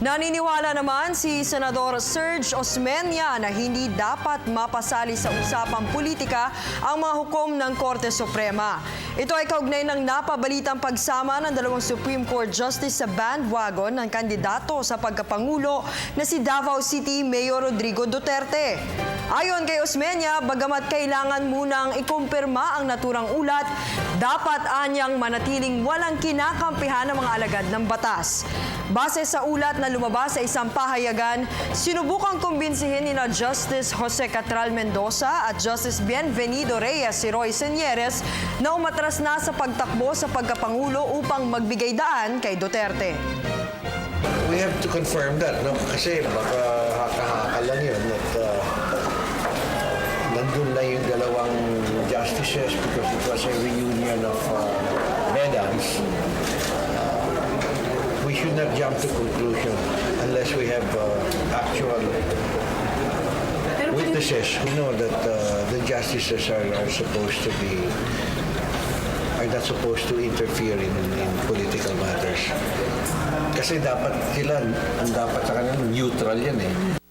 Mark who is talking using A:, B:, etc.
A: Naniniwala naman si Senador Serge Osmeña na hindi dapat mapasali sa usapang politika ang mga hukom ng Korte Suprema. Ito ay kaugnay ng napabalitang pagsama ng dalawang Supreme Court Justice sa bandwagon ng kandidato sa pagkapangulo na si Davao City Mayor Rodrigo Duterte. Ayon kay Osmeña, bagamat kailangan munang ikumpirma ang naturang ulat, dapat anyang manatiling walang kinakampihan ng mga alagad ng batas. Base sa ulat na lumabas sa isang pahayagan, sinubukang kumbinsihin nina Justice Jose Catral Mendoza at Justice Bienvenido Reyes si Roy Señeres na umatras na sa pagtakbo sa pagkapangulo upang magbigay daan kay Duterte.
B: We have to confirm that, no? Kasi baka haka-haka lang yun at nandun na yung dalawang justices because it was a reunion of medals. We should not jump to conclusion unless we have actual witnesses who know that the justices are supposed to be are not supposed to interfere in political matters. Kasi dapat sila, ang dapat sa kanila neutral yan eh.